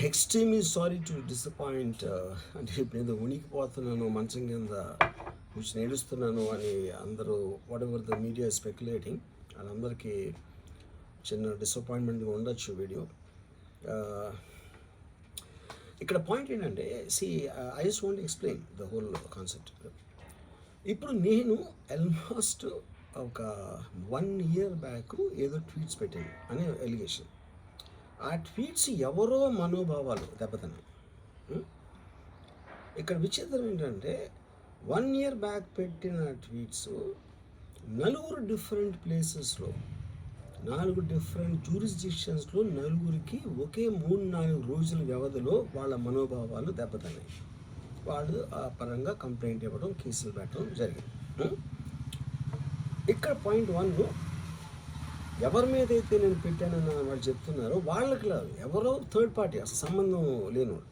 Extremely sorry to disappoint. అంటే ఇప్పుడు ఏదో ఉనికిపోతున్నాను మంచం కింద కూర్చొని ఏడుస్తున్నాను అని అందరూ what ever the media speculating వాళ్ళందరికీ చిన్న డిసప్పాయింట్మెంట్గా ఉండొచ్చు వీడియో. ఇక్కడ పాయింట్ ఏంటంటే I just want explain the whole concept. ఇప్పుడు నేను ఆల్మోస్ట్ ఒక 1 year బ్యాక్ ఏదో ట్వీట్స్ పెట్టాను అనే ఎలిగేషన్. ఆ ట్వీట్స్ ఎవరో మనోభావాలు దెబ్బతిన్నాయి. ఇక్కడ విచిత్రం ఏంటంటే 1 year బ్యాక్ పెట్టిన ట్వీట్స్ 4 డిఫరెంట్ ప్లేసెస్లో 4 డిఫరెంట్ జ్యూరిస్డిక్షన్స్లో నలుగురికి ఒకే 3-4 రోజుల వ్యవధిలో వాళ్ళ మనోభావాలు దెబ్బతిన్నాయి. వాళ్ళు ఆ పరంగా కంప్లైంట్ ఇవ్వడం, కేసులు పెట్టడం జరిగింది. ఇక్కడ పాయింట్ 1, ఎవరి మీద అయితే నేను పెట్టానని వాళ్ళు చెప్తున్నారో వాళ్ళకి లేదు, ఎవరో థర్డ్ పార్టీ, అసలు సంబంధం లేనివాడు.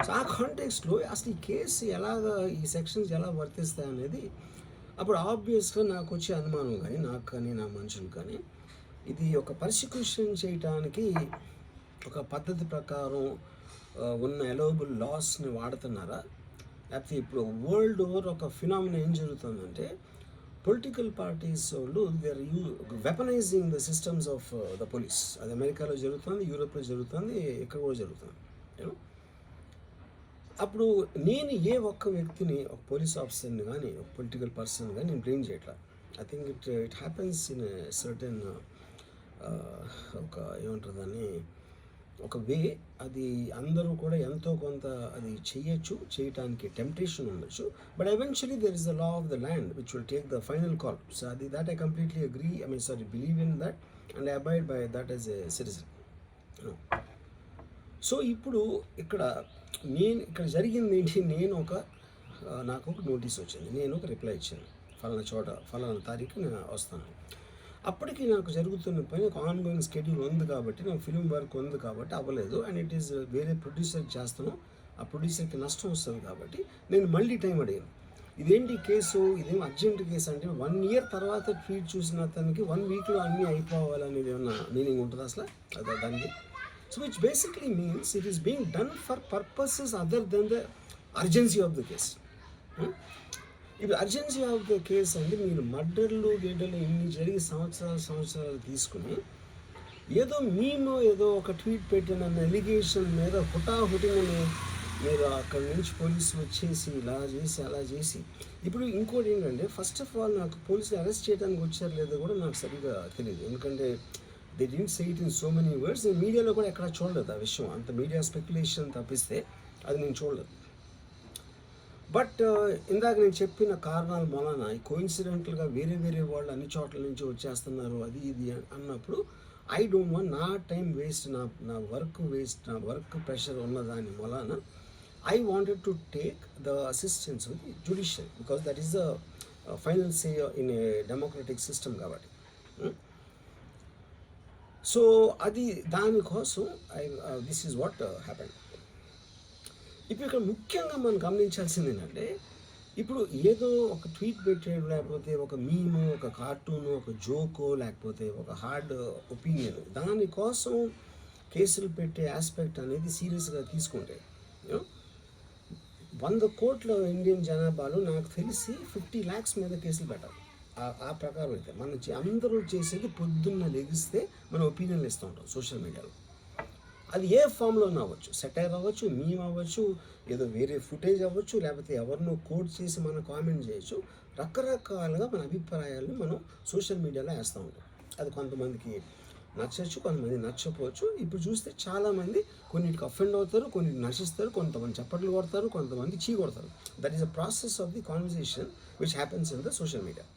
సో ఆ కాంటెక్స్లో అసలు ఈ కేసు ఎలాగా, ఈ సెక్షన్స్ ఎలా వర్తిస్తాయి అనేది అప్పుడు ఆబ్వియస్గా నాకు వచ్చే అనుమానం కానీ, నాకు కానీ నా మనుషులు కానీ, ఇది ఒక పర్సిక్యూషన్ చేయటానికి ఒక పద్ధతి ప్రకారం ఉన్న ఎలోబుల్ లాస్ని వాడుతున్నారా, లేకపోతే ఇప్పుడు వరల్డ్ ఓవర్ ఒక ఫినామినా ఏం జరుగుతుందంటే పొలిటికల్ పార్టీస్ వాళ్ళు they are weaponizing the systems of the police. అది అమెరికాలో జరుగుతుంది, యూరోప్లో జరుగుతుంది, ఇక్కడ కూడా జరుగుతుంది. అప్పుడు నేను ఏ ఒక్క వ్యక్తిని, ఒక పోలీస్ ఆఫీసర్ని కానీ, ఒక పొలిటికల్ పర్సన్ కానీ నేను బ్లేమ్ చేయట్లా. I think it happens in certain ఒక ఏమంటారు దాన్ని, ఒక వే. అది అందరూ కూడా ఎంతో కొంత అది చేయటానికి టెంప్టేషన్ ఉండొచ్చు. But eventually there is the law of the land which will take the final call. So అది that I completely agree, believe in that and I abide by that as a citizen. So ఇప్పుడు ఇక్కడ జరిగింది ఏంటి, నాకు ఒక notice వచ్చింది, నేను ఒక రిప్లై ఇచ్చాను, ఫలానా చోట ఫలానా తారీఖు నేను వస్తాను. అప్పటికి నాకు జరుగుతున్న పని ఒక ఆన్గోయింగ్ స్కెడ్యూల్ ఉంది కాబట్టి, నాకు ఫిల్మ్ వర్క్ ఉంది కాబట్టి అవ్వలేదు. అండ్ ఇట్ ఈస్ వేరే ప్రొడ్యూసర్కి చేస్తాను, ఆ ప్రొడ్యూసర్కి నష్టం వస్తుంది కాబట్టి నేను మళ్ళీ టైం అడిగాను. ఇదేంటి కేసు, ఇదేం అర్జెంట్ కేసు అంటే 1 year తర్వాత ట్వీట్ చూసిన అతనికి 1 weekలో అన్నీ అయిపోవాలనేది ఏమన్నా మీనింగ్ ఉంటుంది అసలు దానికి? So which basically means it is being done for purposes other than the urgency of the case. ఇప్పుడు అర్జెన్సీ ఆఫ్ ద కేస్ అంటే మీరు మర్డర్లు గేడర్లు ఇన్ని జరిగి సంవత్సరాలు తీసుకుని ఏదో ఒక ట్వీట్ పెట్టిన ఎలిగేషన్ మీద హుటాహుటిని మీరు అక్కడి నుంచి పోలీసులు వచ్చేసి ఇలా చేసి అలా చేసి. ఇప్పుడు ఇంకోటి ఏంటంటే, ఫస్ట్ ఆఫ్ ఆల్ నాకు పోలీసులు అరెస్ట్ చేయడానికి వచ్చారు లేదో కూడా నాకు సరిగ్గా తెలియదు. ఎందుకంటే they didn't say it in so many words. నేను మీడియాలో కూడా ఎక్కడా చూడలేదు ఆ విషయం. అంత మీడియా స్పెక్యులేషన్ తప్పిస్తే అది నేను చూడలేదు. బట్ ఇందాక నేను చెప్పిన కారణాల మూలాన కోఇన్సిడెంటల్గా వేరే వాళ్ళు అన్ని చోట్ల నుంచి వచ్చేస్తున్నారు అది ఇది అన్నప్పుడు ఐ డోంట్ వాంట్ నా టైం వేస్ట్, నా వర్క్ వేస్ట్, నా వర్క్ ప్రెషర్ ఉన్నదాని మూలాన I wanted to take the assistance with judicial, because that is the final say in a democratic system కాబట్టి. సో అది దానికోసం దిస్ ఈజ్ వాట్ హ్యాపెన్. ఇప్పుడు ఇక్కడ ముఖ్యంగా మనం గమనించాల్సింది ఏంటంటే, ఇప్పుడు ఏదో ఒక ట్వీట్ పెట్టాడు, లేకపోతే ఒక మీము, ఒక కార్టూను, ఒక జోకో, లేకపోతే ఒక హార్డ్ ఒపీనియన్, దానికోసం కేసులు పెట్టే ఆస్పెక్ట్ అనేది సీరియస్గా తీసుకుంటే 100 కోట్ల ఇండియన్ జనాభాలో నాకు తెలిసి 50 lakhs మీద కేసులు పెట్టాలి. ఆ ప్రకారం అయితే అందరూ చేసేది పొద్దున్న లెగిస్తే మనం ఒపీనియన్లు ఇస్తూ ఉంటాం సోషల్ మీడియాలో. అది ఏ ఫామ్లో అవ్వచ్చు, సెటైర్ అవ్వచ్చు, మీమ్ అవ్వచ్చు, ఏదో వేరే ఫుటేజ్ అవ్వచ్చు, లేకపోతే ఎవరినో కోట్ చేసి మనం కామెంట్ చేయొచ్చు. రకరకాలుగా మన అభిప్రాయాలను మనం సోషల్ మీడియాలో వేస్తూ ఉంటాం. అది కొంతమందికి నచ్చచ్చు, కొంతమంది నచ్చకపోవచ్చు. ఇప్పుడు చూస్తే చాలామంది కొన్నిటికి అఫెండ్ అవుతారు, కొన్నిటికి నశిస్తారు, కొంతమంది చప్పట్లు కొడతారు, కొంతమంది చీ కొడతారు. That is a process of the conversation which happens in the social media.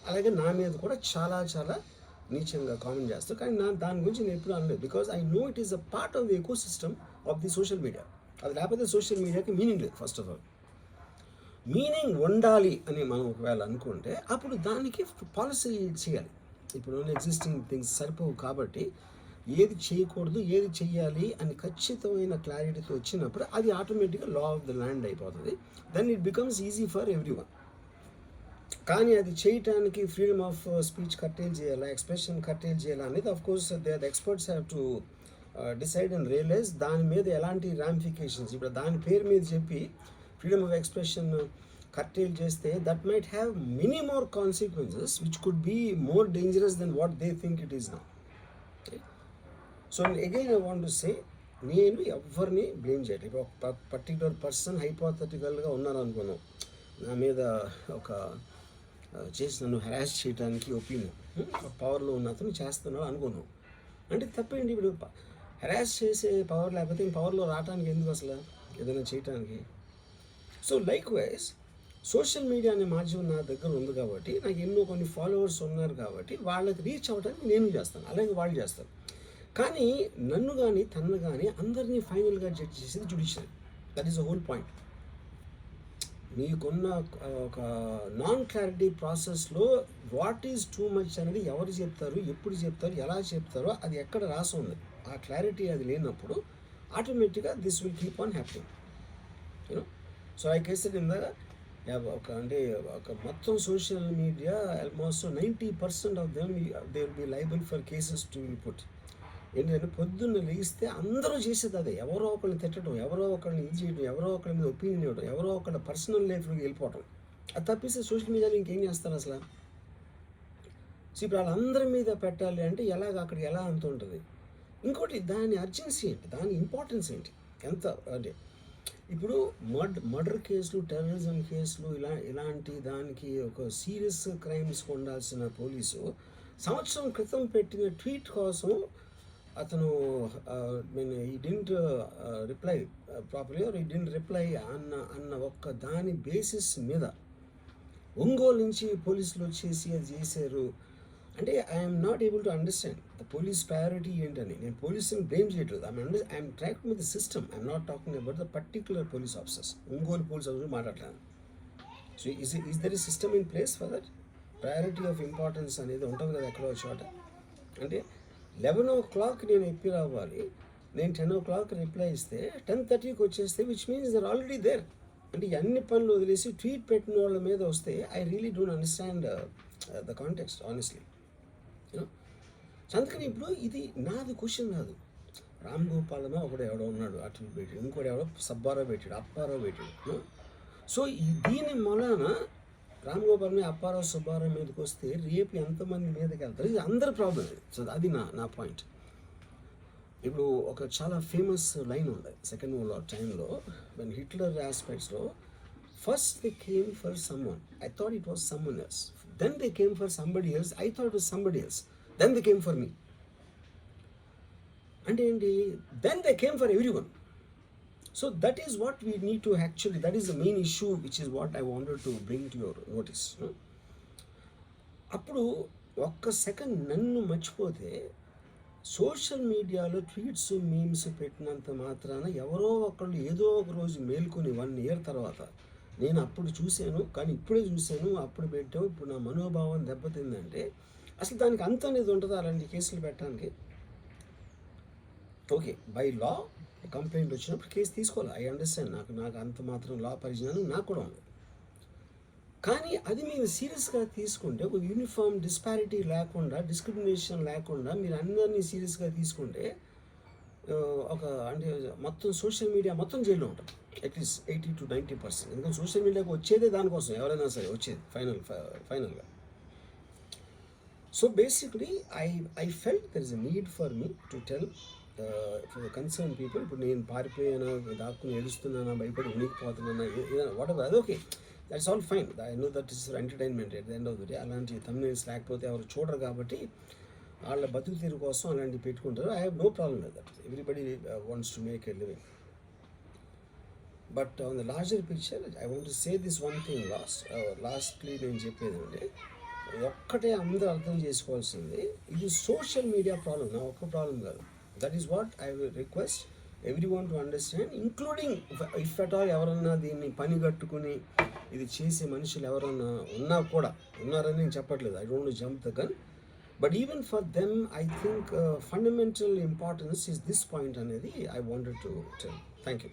అలాగే నా మీద కూడా చాలా నీచంగా కామెంట్ చేస్తారు, కానీ దాని గురించి నేను ఎప్పుడు అనలేదు. Because I know it is a part of the eco system of the social media. అది లేకపోతే సోషల్ మీడియాకి మీనింగ్ లేదు. ఫస్ట్ ఆఫ్ ఆల్ మీనింగ్ ఉండాలి అని మనం ఒకవేళ అనుకుంటే అప్పుడు దానికి పాలసీ చేయాలి. ఇప్పుడు ఎగ్జిస్టింగ్ థింగ్స్ సరిపోవు కాబట్టి ఏది చేయకూడదు, ఏది చెయ్యాలి అని ఖచ్చితమైన క్లారిటీతో వచ్చినప్పుడు అది ఆటోమేటిక్గా లా ఆఫ్ ద ల్యాండ్ అయిపోతుంది. Then it becomes easy for everyone. కానీ అది చేయటానికి ఫ్రీడమ్ ఆఫ్ స్పీచ్ కట్టేల్ చేయాలా, ఎక్స్ప్రెషన్ కట్టేల్ చేయాలా అనేది of course the experts have to decide and realise దాని మీద ఎలాంటి రామిఫికేషన్స్, ఇప్పుడు దాని పేరు మీద చెప్పి ఫ్రీడమ్ ఆఫ్ ఎక్స్ప్రెషన్ కర్టైల్ చేస్తే that might have many more consequences which could be more dangerous than what they think it is now. So again I want to say, నేను ఎవరిని బ్లేమ్ చేయట్లేదు. ఇప్పుడు ఒక పర్టికులర్ పర్సన్ హైపోథెటికల్గా ఉన్నారు అనుకున్నాం, నా మీద ఒక చేసి నన్ను హెరాస్ చేయడానికి ఒపీనియన్ పవర్లో ఉన్న అతను చేస్తున్నాడు అనుకున్నాం, అంటే తప్పేంటి? ఇప్పుడు హెరాస్ చేసే పవర్ లేకపోతే పవర్లో రావడానికి ఎందుకు అసలు ఏదైనా చేయటానికి? So like wise social media అనే మాధ్యమం నా దగ్గర ఉంది కాబట్టి, నాకు ఎన్నో కొన్ని ఫాలోవర్స్ ఉన్నారు కాబట్టి వాళ్ళకి రీచ్ అవ్వడానికి నేను చేస్తాను, అలాగే వాళ్ళు చేస్తారు. కానీ నన్ను కానీ తనను కానీ అందరినీ ఫైనల్గా జడ్జ్ చేసేది judiciary. That is the whole point. మీకున్న ఒక నాన్ క్లారిటీ ప్రాసెస్లో వాట్ ఈజ్ టూ మచ్ అనేది ఎవరు చెప్తారు, ఎప్పుడు చెప్తారు, ఎలా చెప్తారో అది ఎక్కడ రాసి ఉంది. ఆ క్లారిటీ అది లేనప్పుడు ఆటోమేటిక్గా this will keep on happening, you know. So I cased ఇందాక ఒక మొత్తం social media almost 90% of them they will be liable for cases to will put. ఏంటంటే పొద్దున్న లేస్తే అందరూ చేసేది అదే, ఎవరో ఒకరిని తిట్టడం, ఎవరో ఒకరిని ఇది చేయడం, ఎవరో ఒకరి మీద ఒపీనియన్ ఇవ్వడం, ఎవరో ఒకరి పర్సనల్ లైఫ్లోకి వెళ్ళిపోవడం. అది తప్పిస్తే సోషల్ మీడియాలో ఇంకేం చేస్తారు అసలు? సో ఇప్పుడు వాళ్ళందరి మీద పెట్టాలి అంటే అక్కడికి ఎలా అంత ఉంటుంది? ఇంకోటి, దాని అర్జెన్సీ ఏంటి, దాని ఇంపార్టెన్స్ ఏంటి, ఎంత అంటే ఇప్పుడు మర్డర్ కేసులు, టెర్రరిజం కేసులు, ఇలాంటి దానికి ఒక సీరియస్ క్రైమ్స్కి ఉండాల్సిన పోలీసు సంవత్సరం క్రితం పెట్టిన ట్వీట్ కోసం అతను he didn't reply properly are he didn't reply అన్న ఒక్క దాని బేసిస్ మీద ఒంగోలు నుంచి పోలీసులు వచ్చేసి అది చేశారు అంటే I'm not able to understand the police priority ఏంటని. నేను పోలీసుని బ్లేమ్ చేయట్లేదు, I'm tracking with the system, I'm not talking about the particular police officers. Ongole police officer మాట్లాడలేను. సో ఈజ్ దర్ ఈ system in place for that? Priority of importance అనేది ఉంటుంది కదా ఎక్కడో చోట. అంటే 11 o'clock నేను ఎప్పి రావాలి, నేను 10 o'clock రిప్లై ఇస్తే 10:30కి వచ్చేస్తే which means they're already there. అంటే అన్ని పనులు వదిలేసి ట్వీట్ పెట్టిన వాళ్ళ మీద వస్తే I really don't understand the context honestly, you know. అందుకని ఇప్పుడు ఇది నాది క్వశ్చన్ కాదు. రామ్ గోపాలమో ఒకడు ఎవడో ఉన్నాడు అటు పెట్టాడు, ఇంకోటి ఎవడో సబ్బారావు పెట్టాడు, అప్పారావు పెట్టాడు. సో దీని మూలాన రామ్ గోపాల్ మీద అప్పారావు సుబ్బారావు మీదకి వస్తే రేపు ఎంతమంది మీదకి వెళ్తారు? ఇది అందరి ప్రాబ్లం. సో అది నా పాయింట్. ఇప్పుడు ఒక చాలా ఫేమస్ లైన్ ఉంది సెకండ్ వరల్డ్ వార్ టైంలో, వెన్ హిట్లర్ ఆస్పెక్ట్స్లో, first they came for someone, I thought it was someone else, then they came for somebody else, I thought it was somebody else, then they came for me. అంటే ఏంటి? Then they came for everyone. So that is what we need to actually, that is the main issue which is what I wanted to bring to your notice. అప్పుడు ఒక్క second నన్ను మర్చిపోతే social మీడియాలో tweets, memes పెట్టినంత మాత్రాన ఎవరో ఒకళ్ళు ఏదో ఒక రోజు మేల్కొని 1 year తర్వాత నేను అప్పుడు చూశాను కానీ ఇప్పుడే చూశాను, అప్పుడు పెట్టావు, ఇప్పుడు నా మనోభావం దెబ్బతిందంటే అసలు దానికి అంత అనేది ఉంటుందా అలాంటి కేసులు పెట్టడానికి? ఓకే, బై లా కంప్లైంట్ వచ్చినప్పుడు కేసు తీసుకోవాలి, ఐ అండర్స్టాండ్. నాకు అంత మాత్రం లా పరిజ్ఞానం నాకు కూడా ఉంది. కానీ అది మీరు సీరియస్గా తీసుకుంటే, ఒక యూనిఫామ్ డిస్పారిటీ లేకుండా, డిస్క్రిమినేషన్ లేకుండా మీరు అందరినీ సీరియస్గా తీసుకుంటే ఒక అంటే మొత్తం సోషల్ మీడియా మొత్తం జైల్లో ఉంటుంది అట్లీస్ట్ 80 to 90%. ఎందుకంటే సోషల్ మీడియాకి వచ్చేదే దానికోసం, ఎవరైనా సరే వచ్చేది ఫైనల్గా. So basically I felt there is a need for me to tell for the concern people. ఇప్పుడు నేను పారిపోయానా, దాక్కుని ఏడుస్తున్నానా, భయపడి ఉనికిపోతున్నానా, వాట్ ఎవర్, అది okay, that's all fine. I know that is for entertainment at the end of the day. అలాంటి thumbnails లేకపోతే ఎవరు చూడరు కాబట్టి వాళ్ళ బతుకు తీరు కోసం అలాంటివి పెట్టుకుంటారు. I have no problem with that. Everybody wants to make a living. But on the larger picture I want to say this one thing lastly నేను చెప్పేది అంటే, ఒక్కటే అందరూ అర్థం చేసుకోవాల్సింది, ఇది సోషల్ మీడియా ప్రాబ్లం, నా ఒక్క ప్రాబ్లం కాదు. That is what I will request everyone to understand, including if at all ఎవరన్నా దీన్ని పనిగట్టుకుని ఇది చేసే మనుషులు ఎవరన్నా ఉన్నారని నేను చెప్పట్లేదు, I don't want to jump the gun, but even for them I think fundamental importance is this point అనేది I wanted to tell. Thank you.